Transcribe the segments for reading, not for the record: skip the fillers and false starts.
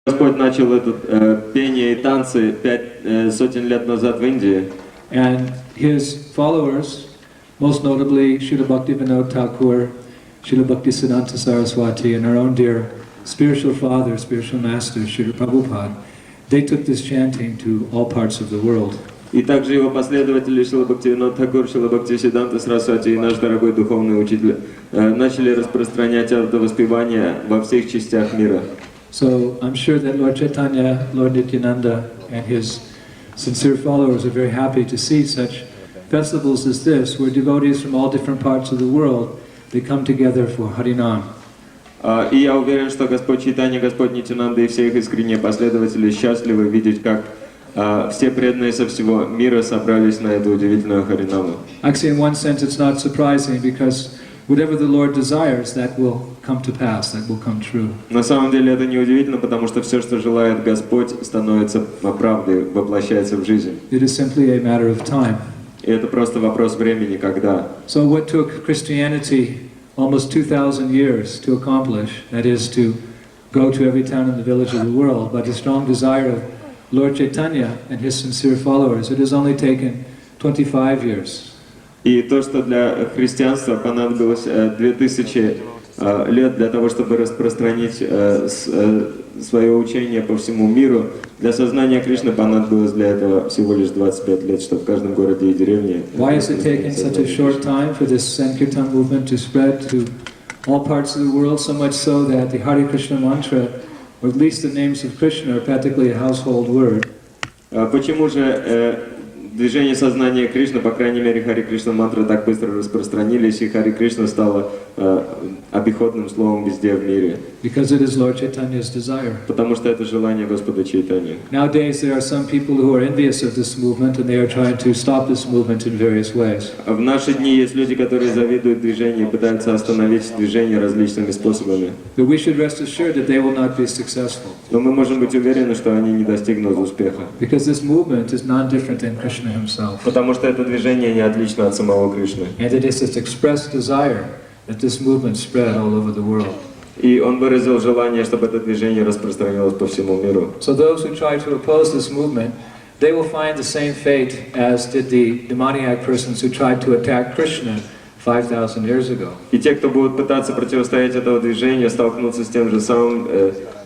Господь начал это пение и танцы 5 сотен лет назад в Индии. And his followers, most notably Srila Bhaktivinoda Thakur, Srila Bhaktisiddhanta Saraswati, and our own dear spiritual father, spiritual master, Srila Prabhupada, they took this chanting to all parts of the world. И также его последователи Шрила Бхактивинода Тхакур, Шрила Бхактисиддханта Сарасвати и наш дорогой духовный учитель начали распространять это воспевание во всех частях мира. So I'm sure that Lord Chaitanya, Lord Nityananda, and his sincere followers are very happy to see such festivals as this, where devotees from all different parts of the world, they come together for Harinam. И я уверен, что Господь Чайтанья, Господь Нитянанда и все их искренние последователи счастливы видеть, как все преданные со всего мира собрались на эту удивительную Харинаму. Actually, in one sense, it's not surprising, because whatever the Lord desires, that will come to pass, that will come true. На самом деле это не удивительно, потому что все, что желает Господь, становится правдой, воплощается в жизнь. It is simply a matter of time. И это просто вопрос времени, когда. So what took Christianity almost 2,000 years to accomplish, that is to go to every town and the village of the world, by the strong desire of Lord Chaitanya and his sincere followers, it has only taken 25 years. И то, что для христианства понадобилось 2000 лет для того, чтобы распространить свое учение по всему миру, для сознания Кришны понадобилось для этого всего лишь 25 лет, чтобы в каждом городе и деревне. Why has it taken such a short time for this Sankirtan movement to spread to all parts of the world, so much so that the Hare Krishna mantra, or at least the names of Krishna, are practically a household word? Почему же движение сознания Кришны, по крайней мере, Хари Кришна мантры так быстро распространились, и Хари Кришна стало обиходным словом везде в мире? Because it is Lord Chaitanya's desire. Потому что это желание Господа Чайтаньи. Nowadays there are some people who are envious of this movement, and they are trying to stop this movement in various ways. В наши дни есть люди, которые завидуют движению и пытаются остановить движение различными способами. But we should rest assured that they will not be successful. Но мы можем быть уверены, что они не достигнут успеха. Because this movement is non-different than Krishna himself. Потому что это движение не отлично от самого Кришны. And it is his expressed desire that this movement spread all over the world. И он выразил желание, чтобы это движение распространилось по всему миру. So those who try to oppose this movement, they will find the same fate as did the demoniac persons who tried to attack Krishna 5,000 years ago. И те, кто будут пытаться противостоять этому движению, столкнутся с тем же самым,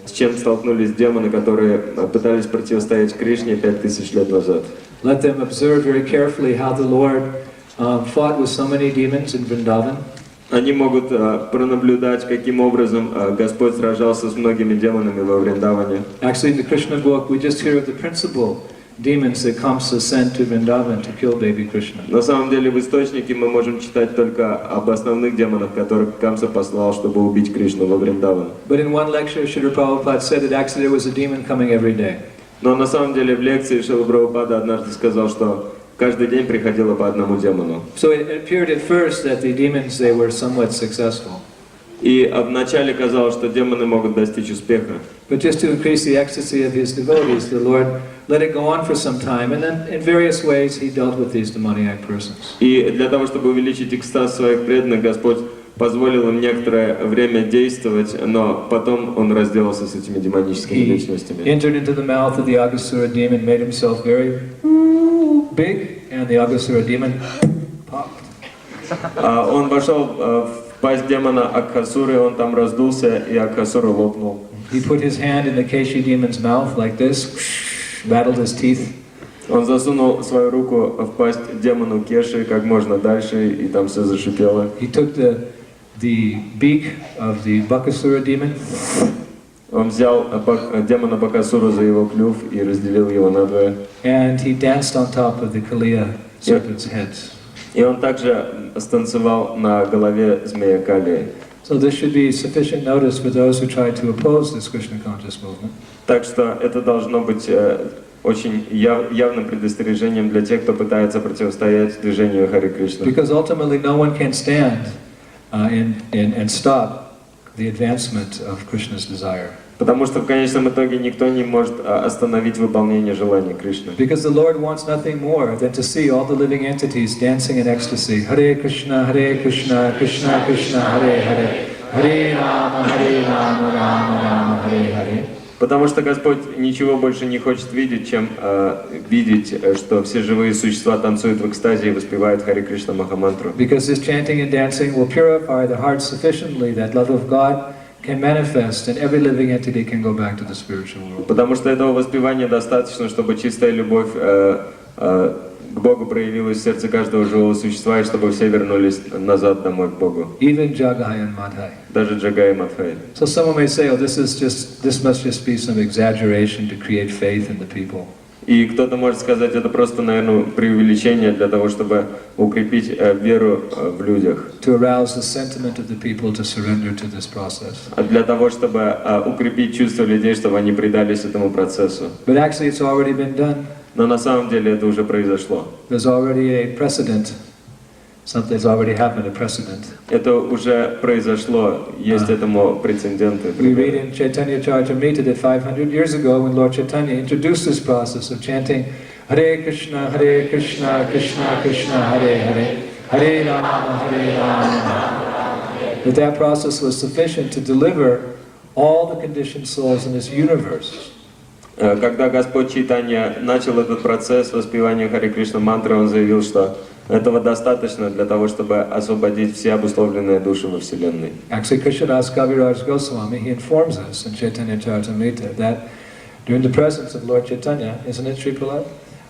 с чем столкнулись демоны, которые пытались противостоять Кришне 5000 лет назад. Let them observe very carefully how the Lord fought with so many demons in Vrindavan. Они могут пронаблюдать, каким образом Господь сражался с многими демонами во Вриндаване. Actually, in the Krishna book, we just hear of the principal demons that Kamsa sent to Vrindavan to kill baby Krishna. На самом деле в источнике мы можем читать только об основных демонах, которых Камса послал, чтобы убить Кришну во Вриндаван. But in one lecture, Srila Prabhupada said that actually there was a demon coming every day. Но на самом деле в лекции Шрила Прабхупада однажды сказал, что каждый день приходило по одному демону. So it appeared at first that the demons, they were somewhat successful. И вначале казалось, что демоны могут достичь успеха. But just to increase the ecstasy of his devotees, the Lord let it go on for some time, and then in various ways he dealt with these demoniac persons. И для того, чтобы увеличить экстаз своих преданных, Господь позволил им некоторое время действовать, но потом он разделался с этими демоническими личностями. He entered into the mouth of the Aghasura demon, made himself very big, and the Aghasura demon popped. Он вошел в пасть демона Акхасуры, он там раздулся, и Акхасура лопнул. He put his hand in the Keshi demon's mouth like this, rattled his teeth. Он засунул свою руку в пасть демону Кеши как можно дальше, и там все зашипело. He took the beak of the Bakasura demon. Он взял демона Бакасуру за его клюв и разделил его надвое. And he danced on top of the Kaliya serpent's heads. И он также станцевал на голове змея Калии. So this should be sufficient notice for those who try to oppose this Krishna conscious movement. Так что это должно быть очень явным предостережением для тех, кто пытается противостоять движению Хари Кришны. Because ultimately no one can stand and stop the advancement of Krishna's desire. Потому что в конечном итоге никто не может остановить выполнение желаний Кришны. Because the Lord wants nothing more than to see all the living entities dancing in ecstasy. Hare Krishna, Krishna Krishna, Hare Hare, Hare Rama, Rama Rama, Hare Hare. Потому что Господь ничего больше не хочет видеть, чем видеть, что все живые существа танцуют в экстазе и воспевают Хари Кришна Махамантру. Because this chanting and dancing will purify the heart sufficiently that love of God can manifest and every living entity can go back to the spiritual world. Потому что этого воспевания достаточно, чтобы чистая любовь к Богу проявилась в сердце каждого живого существа, и чтобы все вернулись назад домой к Богу. Even Jagai and Madhai. Даже Джагай и Мадхай. So someone may say, oh, this must just be some exaggeration to create faith in the people. И кто-то может сказать, это просто, наверное, преувеличение для того, чтобы укрепить веру в людях. To arouse the sentiment of the people to surrender to this process. Для того, чтобы укрепить чувства людей, чтобы они предались этому процессу. But actually it's already been done. Но на самом деле это уже произошло. There's already a precedent. Something's already happened, a precedent. Это уже произошло, есть этому прецеденты. We read in Chaitanya Charitamrita that 500 years ago when Lord Chaitanya introduced this process of chanting Hare Krishna, Krishna Krishna, Hare Hare, Hare Rama, that process was sufficient to deliver all the conditioned souls in this universe. Когда Господь Чайтанья начал этот процесс воспевания Хари Кришна мантры, Он заявил, что этого достаточно для того, чтобы освободить все обусловленные души во Вселенной. Actually, Krishnadas Kaviraj Goswami, he informs us in Chaitanya Charitamrita that during the presence of Lord Chaitanya, isn't it, Sri Prahlad?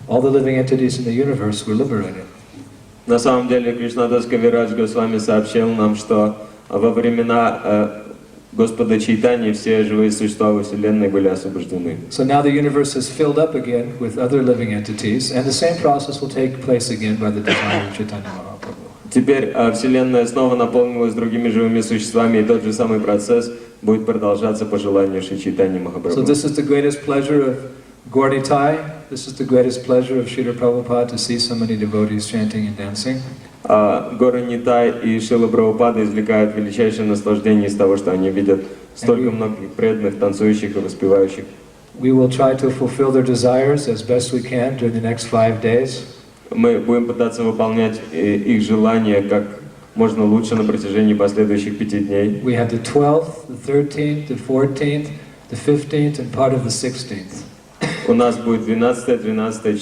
All the living entities in the universe were liberated. На самом деле, Кришнадас Кавирадж Госвами сообщил нам, что во времена Господа Чайтаньи все живые существа во Вселенной были освобождены. So now the universe is filled up again with other living entities, and the same process will take place again by the desire of Chaitanya Mahaprabhu. Теперь Вселенная снова наполнилась другими живыми существами, и тот же самый процесс будет продолжаться по желанию Шри Чайтаньи Махапрабху. So this is the greatest pleasure of Gaur-Nitai. This is the greatest pleasure of Srila Prabhupada to see so many devotees chanting and dancing. Гуру Нитай и Шрилы Прабхупады извлекают величайшее наслаждение из того, что они видят столько многих преданных, танцующих и воспевающих. We will try to fulfill their desires as best we can during the next 5 days. Мы будем пытаться выполнять их желания как можно лучше на протяжении последующих 5 дней. We have the 12th, the 13th, the 14th, the 15th, and part of the 16th. У нас будет 12, 13,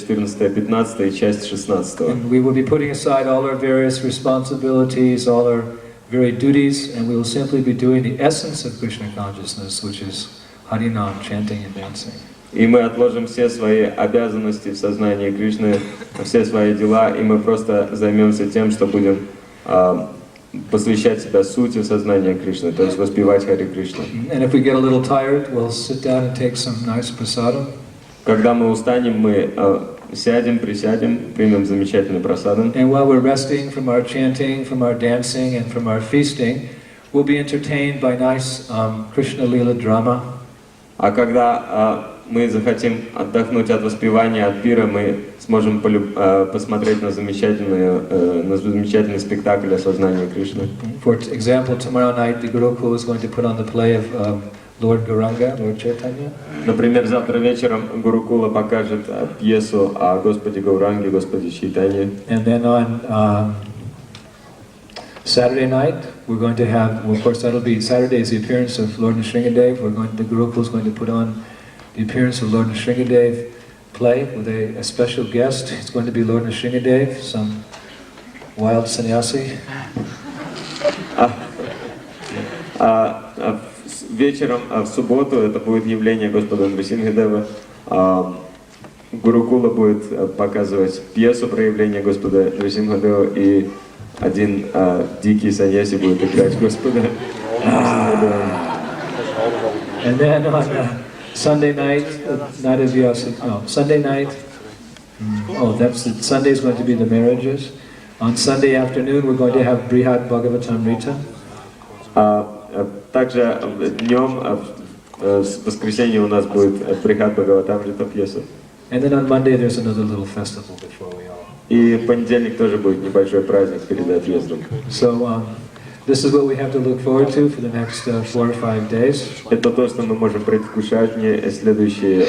14, 15 и часть 16. And we will be putting aside all our various responsibilities, all our varied duties, and we will simply be doing the essence of Krishna consciousness, which is Harinam, chanting and dancing. И мы отложим все свои обязанности в сознании Кришны, все свои дела, и мы просто займемся тем, что будем посвящать себя сути сознания Кришны, то есть воспевать Хари Кришна. And if we get a little tired, we'll sit down and take some nice prasadam. Когда мы устанем, мы сядем, присядем, примем замечательный прасадан. And while we're resting from our chanting, from our dancing, and from our feasting, we'll be entertained by nice Krishna Lila drama. А когда мы захотим отдохнуть от воспевания, от пира, мы сможем посмотреть на замечательный спектакль о сознании Кришны. For example, tomorrow night the Gurukul is going to put on the play of Lord Gauranga, Lord Chaitanya. Например, завтра вечером Гурукула покажет пьесу о Господе Гауранге, Господе Чайтанье. And then on Saturday night, we're going to have, well, of course that'll be Saturday is the appearance of Lord Nrsimhadev. The Gurukul is going to put on the appearance of Lord Nrsimhadev play with a special guest. It's going to be Lord Nrsimhadev, some wild sannyasi. Вечером в субботу это будет явление Господа Нрисимхадева. Гурукула будет показывать пьесу про явление Господа Нрисимхадева, и один дикий саньяси будет играть Господа Нрисимхадева. And then on Sunday night, night of Sunday night. Sunday is going to be the marriages. On Sunday afternoon, we're going to have Brihad Bhagavatamrita. Также днем, в воскресенье у нас будет Брихат Бхагаватамрита пьеса. And then on Monday there's another little festival before we all. И в понедельник тоже будет небольшой праздник перед отъездом. So this is what we have to look forward to for the next 4 or 5 days. Это то, что мы можем предвкушать следующие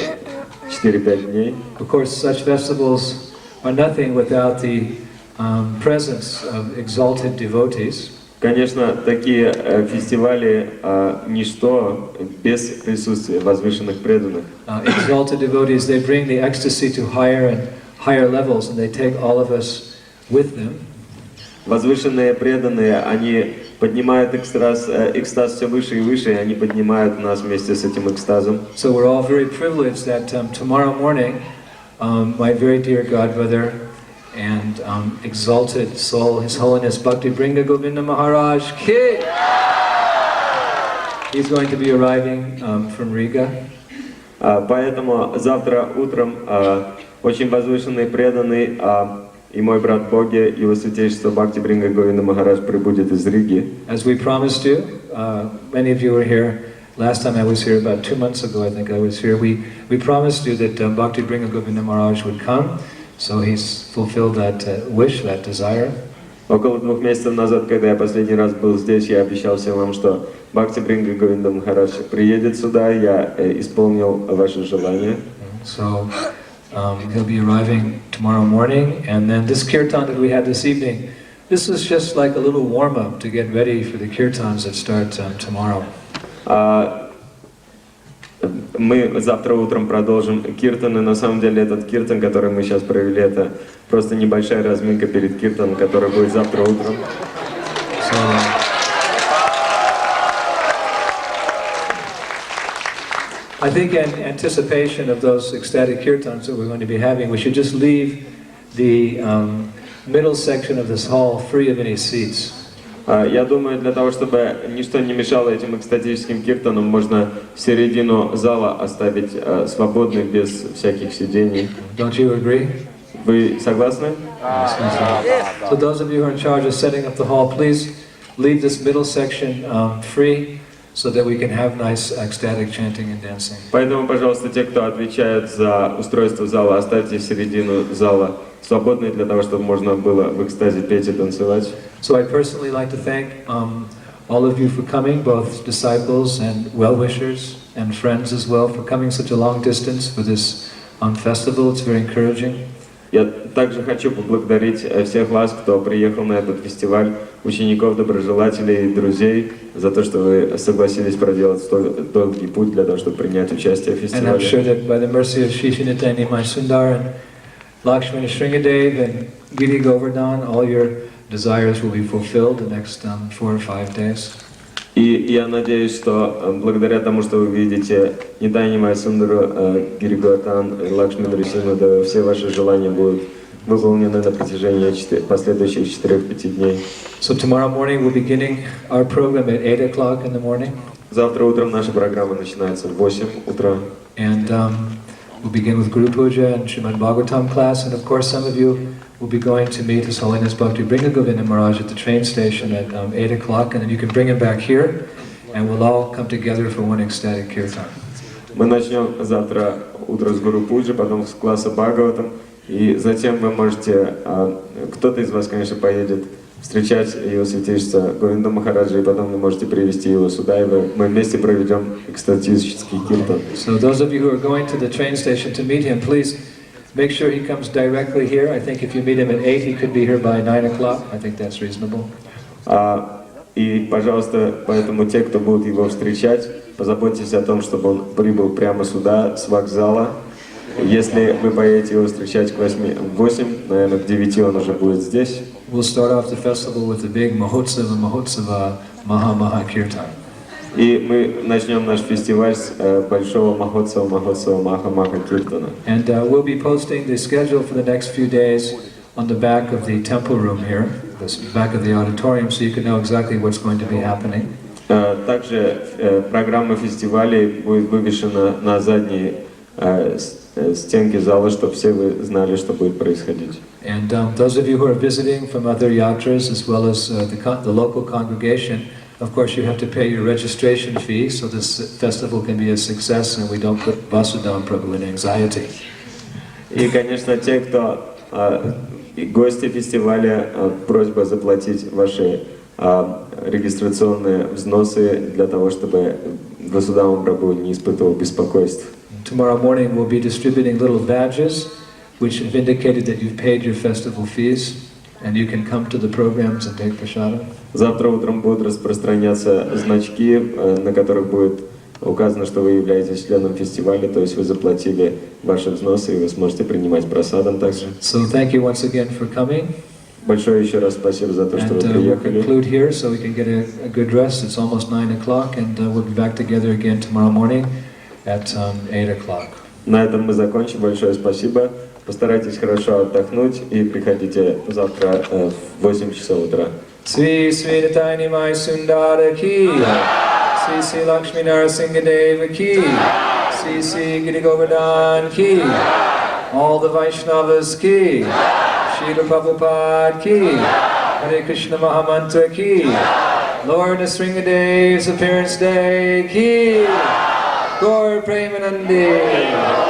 4-5 дней. Of course, such festivals are nothing without the presence of exalted devotees. Конечно, такие фестивали ничто без присутствия возвышенных преданных. Exalted devotees, they bring the ecstasy to higher and higher levels, and they take all of us with them. Возвышенные преданные, они поднимают экстаз все выше и выше, и они поднимают нас вместе с этим экстазом. So we're all very privileged that tomorrow morning, my very dear godbrother and exalted soul, His Holiness Bhakti Bringa Govinda Maharaj Ki, he's going to be arriving from Riga. Поэтому завтра утром очень возвышенный преданный и мой брат Боги, его святейшество Бхакти Бринга Говинда Махарадж прибудет из Риги. As we promised you, many of you were here. Last time I was here, about 2 months ago, I think I was here. We promised you that Bhakti Bringa Govinda Maharaj would come, so he's fulfilled that wish, that desire. Около 2 месяцев назад, когда я последний раз был здесь, я обещал всем вам, что Бхакти Бринга Говинда Махарадж приедет сюда, я исполнил ваше желание. So he'll be arriving tomorrow morning, and then this kirtan that we had this evening, this is just like a little warm-up to get ready for the kirtans that start tomorrow. Мы завтра утром продолжим киртаны. На самом деле этот киртан, который мы сейчас провели, это просто небольшая разминка перед киртаном, который будет завтра утром. I think in anticipation of those ecstatic kirtans that we're going to be having, we should just leave the middle section of this hall free of any seats. Я думаю, для того, чтобы ничто не мешало этим экстатическим киртанам, можно середину зала оставить свободной, без всяких сидений. Don't you agree? Вы согласны? So those of you who are in charge of setting up the hall, please leave this middle section free, so that we can have nice ecstatic chanting and dancing. Поэтому, пожалуйста, те, кто отвечает за устройство зала, оставьте середину зала свободной для того, чтобы можно было в экстазе петь и танцевать. So I personally like to thank all of you for coming, both disciples and well-wishers and friends as well, for coming such a long distance for this festival. It's very encouraging. Я также хочу поблагодарить всех вас, кто приехал на этот фестиваль, учеников, доброжелателей, друзей, за то, что вы согласились проделать столь долгий путь для того, чтобы принять участие в фестивале. And I'm sure that by the mercy of Shri Shinitani Mai Sundar and Lakshmana Shringadev and Giri Govardhan, all your desires will be fulfilled the next 4 or 5 days. И я надеюсь, что благодаря тому, что вы видите Нитайни Май Сундару, Гири Govardhan, Лакшми Нрисимхадева, все ваши желания будут выполнены на протяжении последующих 4-5 дней. So tomorrow morning we're beginning our program at 8 o'clock in the morning. Завтра утром наша программа начинается в 8 утра. And we'll begin with Guru Puja and Srimad Bhagavatam class, and of course some of you will be going to meet His Holiness Bhakti Bringa Govinda Maharaj at the train station at 8 o'clock, and then you can bring him back here, and we'll all come together for one ecstatic kirtan. Мы начнем завтра утро с Гуру Пуджи, потом с класса Бхагаватам, и затем вы можете, кто-то из вас, конечно, поедет встречать его святейшество Говинда Махараджа, и потом вы можете привести его сюда, и мы вместе проведем экстатический киртан. So those of you who are going to the train station to meet him, please make sure he comes directly here. I think if you meet him at 8, he could be here by 9 o'clock. I think that's reasonable. И, пожалуйста, поэтому те, кто будут его встречать, позаботьтесь о том, чтобы он прибыл прямо сюда, с вокзала. Если вы поедете его встречать к 8, наверное, к 9 он уже будет здесь. We'll start off the festival with the big Mahotsava Maha Kirtan. И мы начнем наш фестиваль с большого Махотсава Маха Киртана. And we'll be posting the schedule for the next few days on the back of the temple room here, the back of the auditorium, so you can know exactly what's going to be happening. Также программа фестивалей будет вывешена на задней стенке зала, чтобы все вы знали, что будет происходить. And those of you who are visiting from other yatras, as well as the local congregation, of course you have to pay your registration fee, so this festival can be a success and we don't put Vasudam Prabhu in anxiety. И, конечно, те, кто гости фестиваля, просьба заплатить ваши регистрационные взносы для того, чтобы Vasudama Prabhu не испытывал беспокойств. Tomorrow morning we'll be distributing little badges which have indicated that you've paid your festival fees. And you can come to the programs and take prasada. Завтра утром будут распространяться значки, на которых будет указано, что вы являетесь членом фестиваля, то есть вы заплатили ваши взносы, и вы сможете принимать прасадам также. So thank you once again for coming. Большое еще раз спасибо за то, что вы приехали. We'll conclude here so we can get a good rest. It's almost 9 o'clock, and we'll be back together again tomorrow morning at 8 o'clock. На этом мы закончим. Большое спасибо. Постарайтесь хорошо отдохнуть и приходите завтра в 8 часов утра. Sri Sri Nitani Mai Sundara Ki, Sri Sri Lakshmi Narasimhadeva Ki, Sri Sri Giri Govardhan Ki, all the Vaishnavas Ki, Srila Prabhupada Ki, Hare Krishna Mahamantra Ki, Lord Nrsimhadev's appearance day Ki, Gaur Premanande.